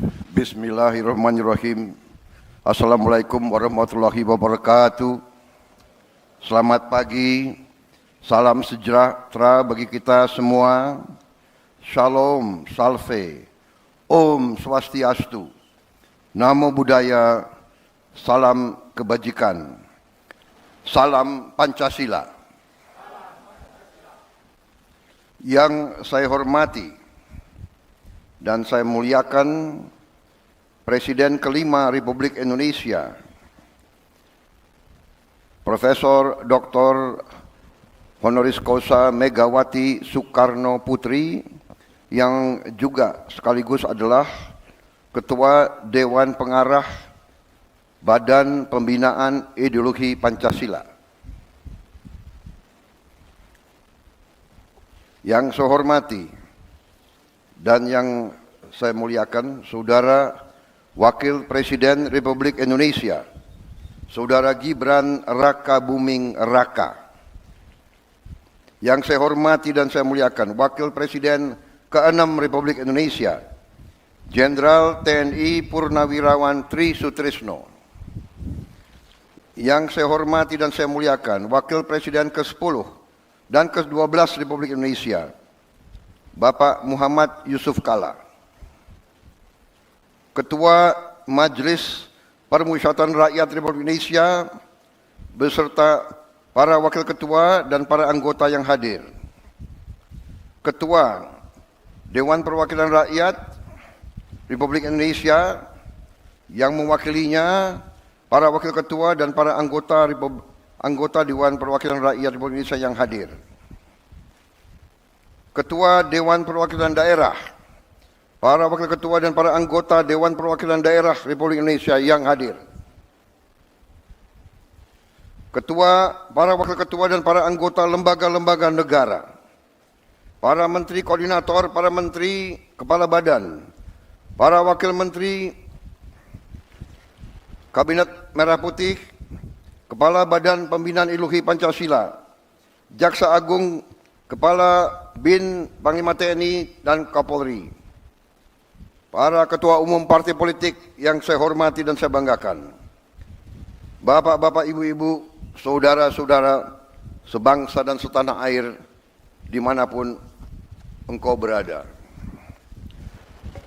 Bismillahirrahmanirrahim. Assalamualaikum warahmatullahi wabarakatuh. Selamat pagi, salam sejahtera bagi kita semua. Shalom, salve, Om Swastiastu, Namo Buddhaya, salam kebajikan, salam Pancasila. Yang saya hormati dan saya muliakan Presiden kelima Republik Indonesia, Profesor Dr. Honoris Causa Megawati Soekarno Putri, yang juga sekaligus adalah Ketua Dewan Pengarah Badan Pembinaan Ideologi Pancasila. Yang saya hormati dan yang saya muliakan Saudara Wakil Presiden Republik Indonesia, Saudara Gibran Rakabuming Raka. Yang saya hormati dan saya muliakan Wakil Presiden ke-6 Republik Indonesia, Jenderal TNI Purnawirawan Tri Sutrisno. Yang saya hormati dan saya muliakan Wakil Presiden ke-10 dan ke-12 Republik Indonesia, Bapak Muhammad Yusuf Kalla. Ketua Majelis Permusyawaratan Rakyat Republik Indonesia beserta para wakil ketua dan para anggota yang hadir. Ketua Dewan Perwakilan Rakyat Republik Indonesia yang mewakilinya para wakil ketua dan para anggota Dewan Perwakilan Rakyat Republik Indonesia yang hadir. Ketua Dewan Perwakilan Daerah, para wakil ketua dan para anggota Dewan Perwakilan Daerah Republik Indonesia yang hadir. Para wakil ketua dan para anggota lembaga-lembaga negara, para menteri koordinator, para menteri kepala badan, para wakil menteri Kabinet Merah Putih, Kepala Badan Pembinaan Ideologi Pancasila, Jaksa Agung, Kepala BIN, Panglima TNI, dan Kapolri. Para ketua umum partai politik yang saya hormati dan saya banggakan. Bapak-bapak, ibu-ibu, saudara-saudara sebangsa dan setanah air dimanapun engkau berada.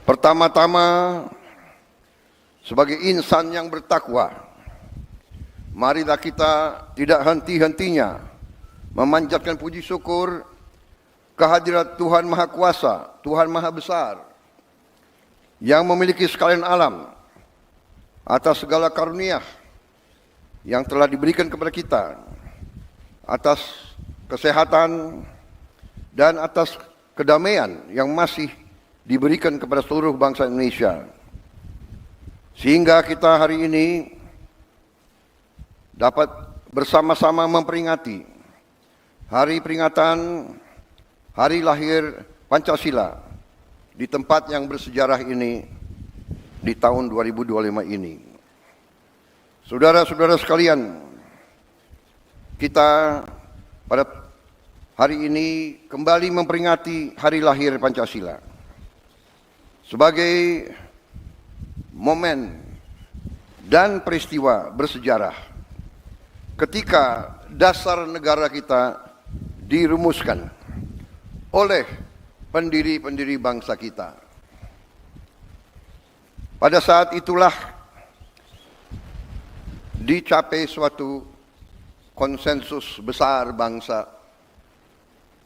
Pertama-tama, sebagai insan yang bertakwa, marilah kita tidak henti-hentinya memanjatkan puji syukur kehadirat Tuhan Maha Kuasa, Tuhan Maha Besar, yang memiliki sekalian alam, atas segala karunia yang telah diberikan kepada kita, atas kesehatan dan atas kedamaian yang masih diberikan kepada seluruh bangsa Indonesia. Sehingga kita hari ini dapat bersama-sama memperingati hari peringatan Hari Lahir Pancasila di tempat yang bersejarah ini di tahun 2025 ini. Saudara-saudara sekalian, kita pada hari ini kembali memperingati Hari Lahir Pancasila sebagai momen dan peristiwa bersejarah ketika dasar negara kita dirumuskan oleh pendiri-pendiri bangsa kita. Pada saat itulah dicapai suatu konsensus besar bangsa.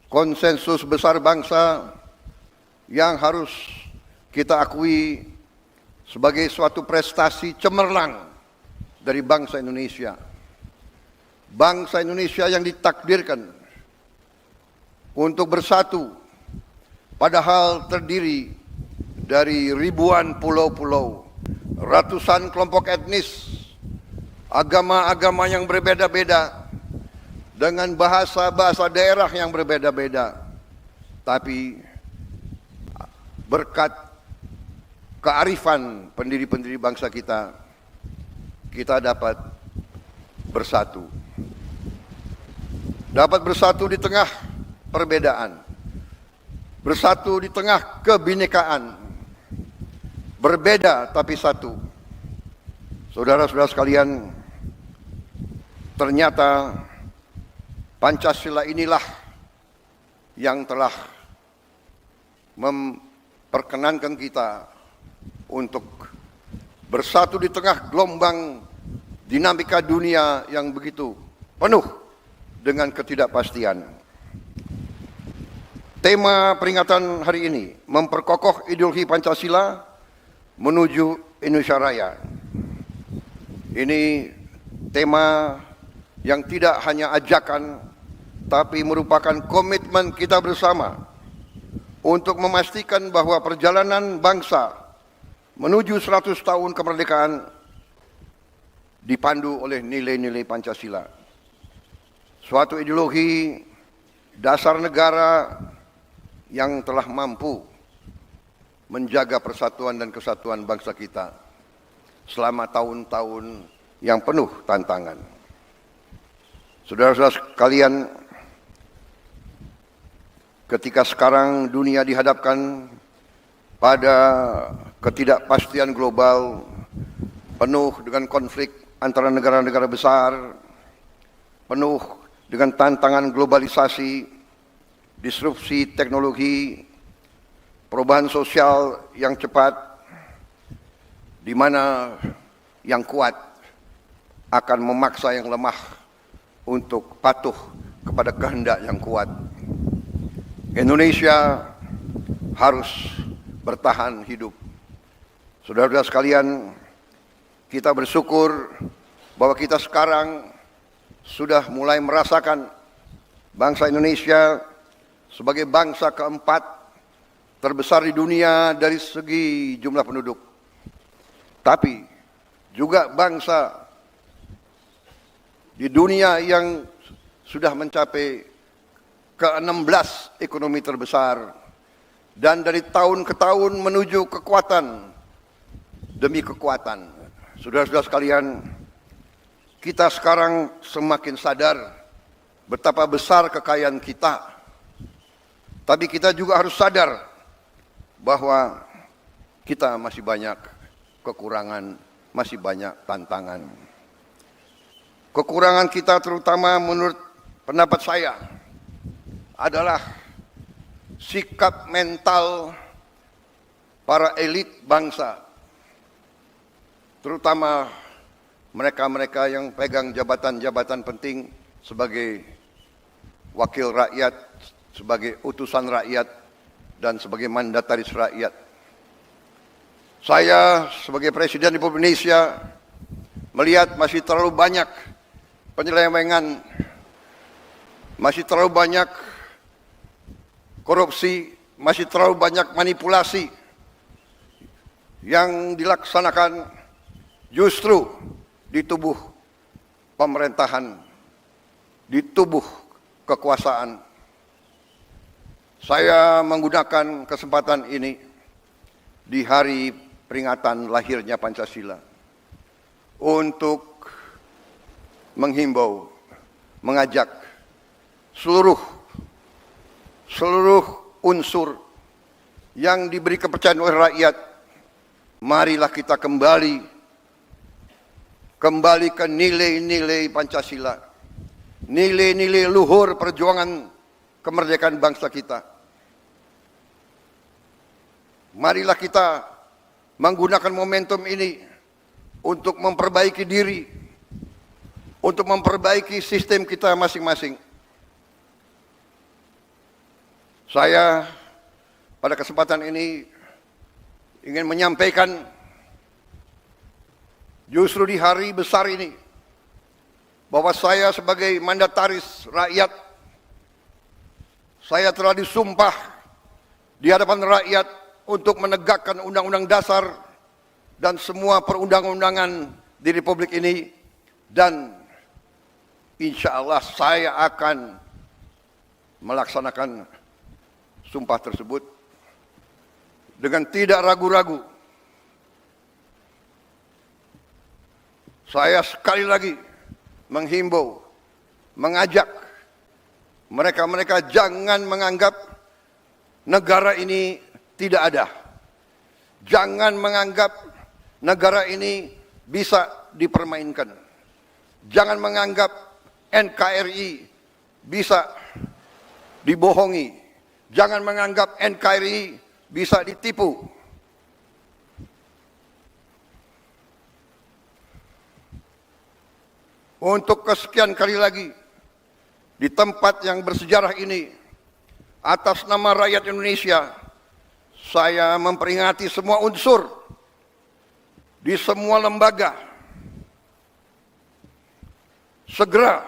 Konsensus besar bangsa yang harus kita akui sebagai suatu prestasi cemerlang dari bangsa Indonesia. Bangsa Indonesia yang ditakdirkan untuk bersatu, padahal terdiri dari ribuan pulau-pulau, ratusan kelompok etnis, agama-agama yang berbeda-beda, dengan bahasa-bahasa daerah yang berbeda-beda. Tapi berkat kearifan pendiri-pendiri bangsa kita, kita dapat bersatu. Dapat bersatu di tengah perbedaan, bersatu di tengah kebinekaan, berbeda tapi satu. Saudara-saudara sekalian, ternyata Pancasila inilah yang telah memperkenankan kita untuk bersatu di tengah gelombang dinamika dunia yang begitu penuh dengan ketidakpastian. Tema peringatan hari ini, memperkokoh ideologi Pancasila menuju Indonesia Raya. Ini tema yang tidak hanya ajakan, tapi merupakan komitmen kita bersama untuk memastikan bahwa perjalanan bangsa menuju 100 tahun kemerdekaan dipandu oleh nilai-nilai Pancasila. Suatu ideologi dasar negara yang telah mampu menjaga persatuan dan kesatuan bangsa kita selama tahun-tahun yang penuh tantangan. Saudara-saudara sekalian, ketika sekarang dunia dihadapkan pada ketidakpastian global, penuh dengan konflik antara negara-negara besar, penuh dengan tantangan globalisasi, disrupsi teknologi, perubahan sosial yang cepat, di mana yang kuat akan memaksa yang lemah untuk patuh kepada kehendak yang kuat. Indonesia harus bertahan hidup. Saudara-saudara sekalian, kita bersyukur bahwa kita sekarang sudah mulai merasakan bangsa Indonesia sebagai bangsa keempat terbesar di dunia dari segi jumlah penduduk. Tapi juga bangsa di dunia yang sudah mencapai ke-16 ekonomi terbesar, dan dari tahun ke tahun menuju kekuatan demi kekuatan. Saudara-saudara sekalian, kita sekarang semakin sadar betapa besar kekayaan kita, tapi kita juga harus sadar bahwa kita masih banyak kekurangan, masih banyak tantangan. Kekurangan kita terutama menurut pendapat saya adalah sikap mental para elit bangsa, terutama mereka-mereka yang pegang jabatan-jabatan penting sebagai wakil rakyat, sebagai utusan rakyat, dan sebagai mandataris rakyat. Saya sebagai Presiden Republik Indonesia melihat masih terlalu banyak penyelewengan, masih terlalu banyak korupsi, masih terlalu banyak manipulasi yang dilaksanakan justru di tubuh pemerintahan, di tubuh kekuasaan. Saya menggunakan kesempatan ini di hari peringatan lahirnya Pancasila untuk menghimbau, mengajak seluruh unsur yang diberi kepercayaan oleh rakyat, marilah kita kembali ke nilai-nilai Pancasila, nilai-nilai luhur perjuangan kemerdekaan bangsa kita. Marilah kita menggunakan momentum ini untuk memperbaiki diri, untuk memperbaiki sistem kita masing-masing. Saya pada kesempatan ini ingin menyampaikan, justru di hari besar ini, bahwa saya sebagai mandataris rakyat, saya telah disumpah di hadapan rakyat untuk menegakkan Undang-Undang Dasar dan semua perundang-undangan di Republik ini, dan insya Allah saya akan melaksanakan sumpah tersebut dengan tidak ragu-ragu. Saya sekali lagi menghimbau, mengajak mereka-mereka jangan menganggap negara ini tidak ada. Jangan menganggap negara ini bisa dipermainkan. Jangan menganggap NKRI bisa dibohongi. Jangan menganggap NKRI bisa ditipu. Untuk kesekian kali lagi, di tempat yang bersejarah ini, atas nama rakyat Indonesia, saya memperingati semua unsur di semua lembaga. Segera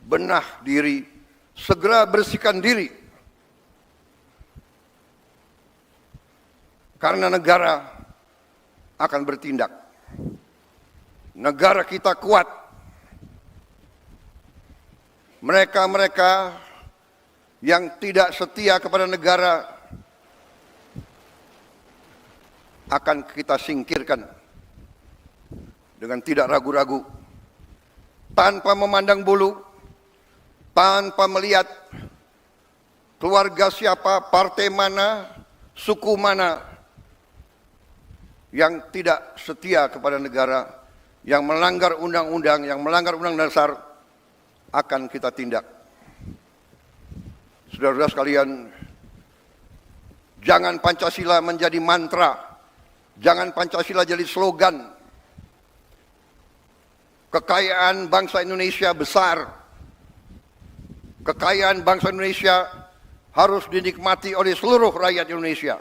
benah diri, segera bersihkan diri. Karena negara akan bertindak. Negara kita kuat. Mereka-mereka yang tidak setia kepada negara akan kita singkirkan dengan tidak ragu-ragu, tanpa memandang bulu, tanpa melihat keluarga siapa, partai mana, suku mana yang tidak setia kepada negara, yang melanggar undang-undang, yang melanggar undang dasar, akan kita tindak. Saudara-saudara sekalian, jangan Pancasila menjadi mantra, jangan Pancasila jadi slogan. Kekayaan bangsa Indonesia besar. Kekayaan bangsa Indonesia harus dinikmati oleh seluruh rakyat Indonesia.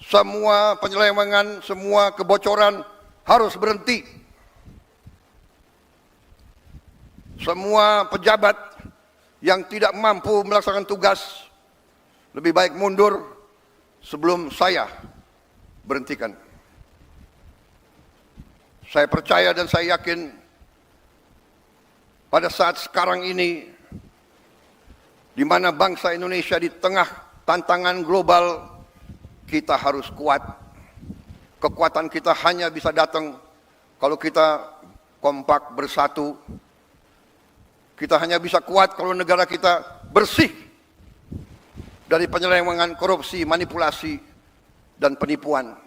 Semua penyelewengan, semua kebocoran harus berhenti. Semua pejabat yang tidak mampu melaksanakan tugas lebih baik mundur sebelum saya berhentikan. Saya percaya dan saya yakin pada saat sekarang ini, di mana bangsa Indonesia di tengah tantangan global, kita harus kuat. Kekuatan kita hanya bisa datang kalau kita kompak bersatu. Kita hanya bisa kuat kalau negara kita bersih dari penyelewengan, korupsi, manipulasi, dan penipuan.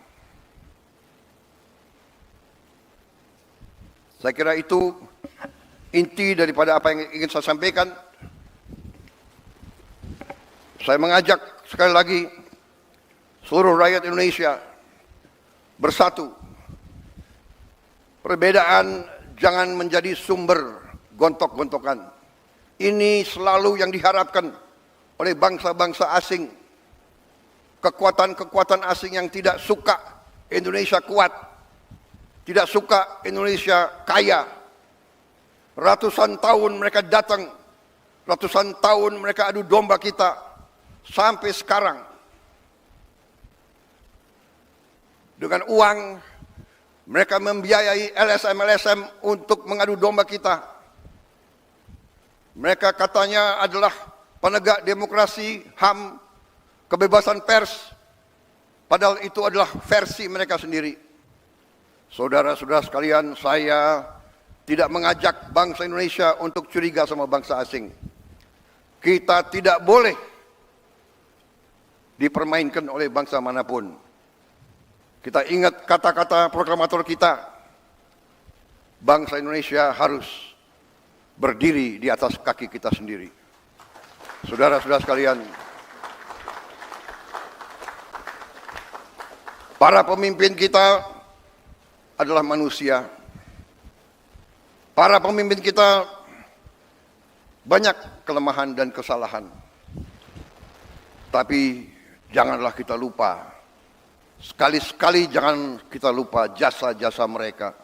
Saya kira itu inti daripada apa yang ingin saya sampaikan. Saya mengajak sekali lagi seluruh rakyat Indonesia bersatu. Perbedaan jangan menjadi sumber gontok-gontokan. Ini selalu yang diharapkan oleh bangsa-bangsa asing. Kekuatan-kekuatan asing yang tidak suka Indonesia kuat, tidak suka Indonesia kaya. Ratusan tahun mereka datang, ratusan tahun mereka adu domba kita, sampai sekarang. Dengan uang, mereka membiayai LSM-LSM untuk mengadu domba kita. Mereka katanya adalah penegak demokrasi, HAM, kebebasan pers. Padahal itu adalah versi mereka sendiri. Saudara-saudara sekalian, saya tidak mengajak bangsa Indonesia untuk curiga sama bangsa asing. Kita tidak boleh dipermainkan oleh bangsa manapun. Kita ingat kata-kata proklamator kita, bangsa Indonesia harus berdiri di atas kaki kita sendiri. Saudara-saudara sekalian, para pemimpin kita adalah manusia. Para pemimpin kita banyak kelemahan dan kesalahan. Tapi janganlah kita lupa, sekali-sekali jangan kita lupa jasa-jasa mereka.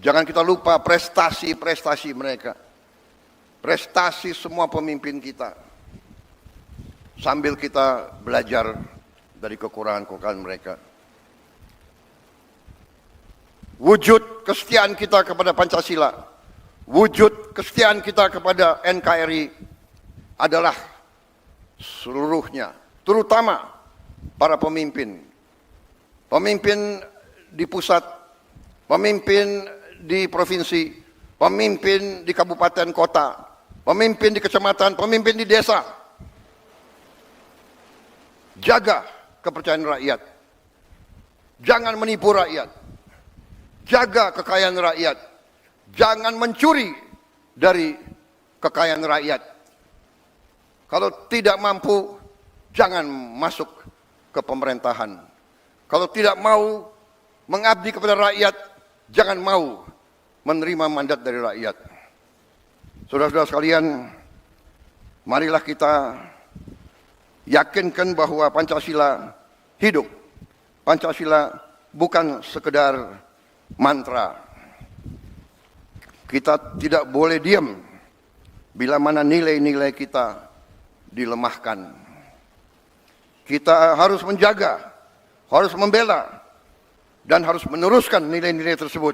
Jangan kita lupa prestasi-prestasi mereka. Prestasi semua pemimpin kita. Sambil kita belajar dari kekurangan-kekurangan mereka. Wujud kesetiaan kita kepada Pancasila, wujud kesetiaan kita kepada NKRI adalah seluruhnya, terutama para pemimpin. Pemimpin di pusat, pemimpin di provinsi, pemimpin di kabupaten kota, pemimpin di kecamatan, pemimpin di desa. Jaga kepercayaan rakyat. Jangan menipu rakyat. Jaga kekayaan rakyat. Jangan mencuri dari kekayaan rakyat. Kalau tidak mampu, jangan masuk ke pemerintahan. Kalau tidak mau mengabdi kepada rakyat, jangan mau menerima mandat dari rakyat. Saudara-saudara sekalian, marilah kita yakinkan bahwa Pancasila hidup. Pancasila bukan sekedar mantra. Kita tidak boleh diam bila mana nilai-nilai kita dilemahkan. Kita harus menjaga, harus membela, dan harus meneruskan nilai-nilai tersebut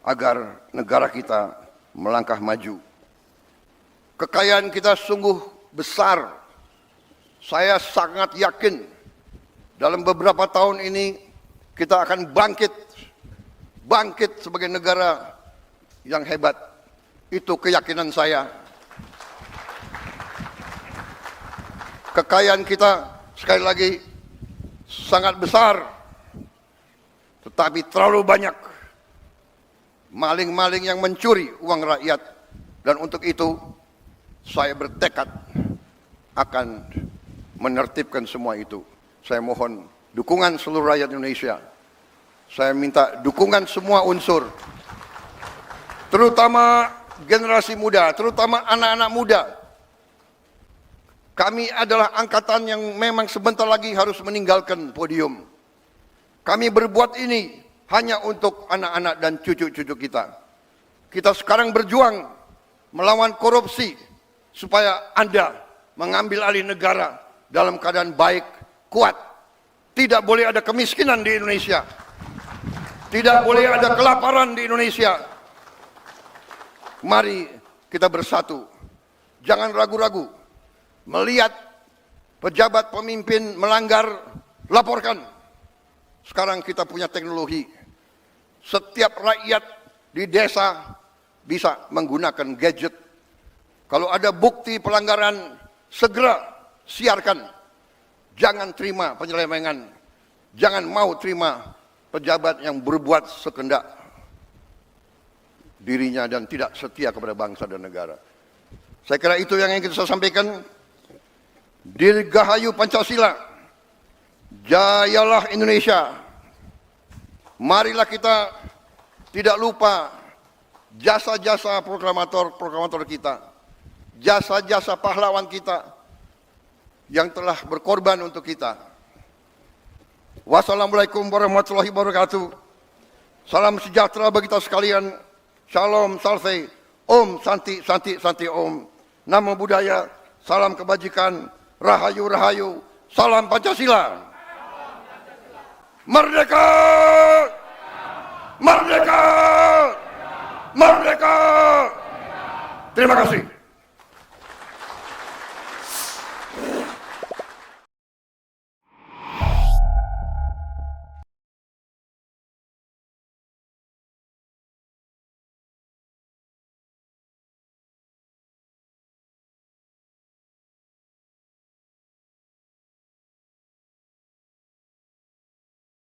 agar negara kita melangkah maju. Kekayaan kita sungguh besar. Saya sangat yakin dalam beberapa tahun ini kita akan bangkit sebagai negara yang hebat. Itu keyakinan saya. Kekayaan kita sekali lagi sangat besar, tetapi terlalu banyak maling-maling yang mencuri uang rakyat. Dan untuk itu saya bertekad akan menertibkan semua itu. Saya mohon dukungan seluruh rakyat Indonesia. Saya minta dukungan semua unsur, terutama generasi muda, terutama anak-anak muda. Kami adalah angkatan yang memang sebentar lagi harus meninggalkan podium. Kami berbuat ini hanya untuk anak-anak dan cucu-cucu kita. Kita sekarang berjuang melawan korupsi supaya Anda mengambil alih negara dalam keadaan baik, kuat. Tidak boleh ada kemiskinan di Indonesia. Tidak boleh ada kelaparan di Indonesia. Mari kita bersatu. Jangan ragu-ragu. Melihat pejabat pemimpin melanggar, laporkan. Sekarang kita punya teknologi. Setiap rakyat di desa bisa menggunakan gadget. Kalau ada bukti pelanggaran, segera siarkan. Jangan terima penyelewengan. Jangan mau terima pejabat yang berbuat sekendak dirinya dan tidak setia kepada bangsa dan negara. Saya kira itu yang ingin saya sampaikan. Dirgahayu Pancasila, jayalah Indonesia. Marilah kita tidak lupa jasa-jasa proklamator kita, jasa-jasa pahlawan kita yang telah berkorban untuk kita. Wassalamualaikum warahmatullahi wabarakatuh. Salam sejahtera bagi kita sekalian. Shalom, salve, om, santi, santi, santi, om. Namo Buddhaya, salam kebajikan, rahayu, rahayu, salam Pancasila. Merdeka! Merdeka! Merdeka! Terima kasih.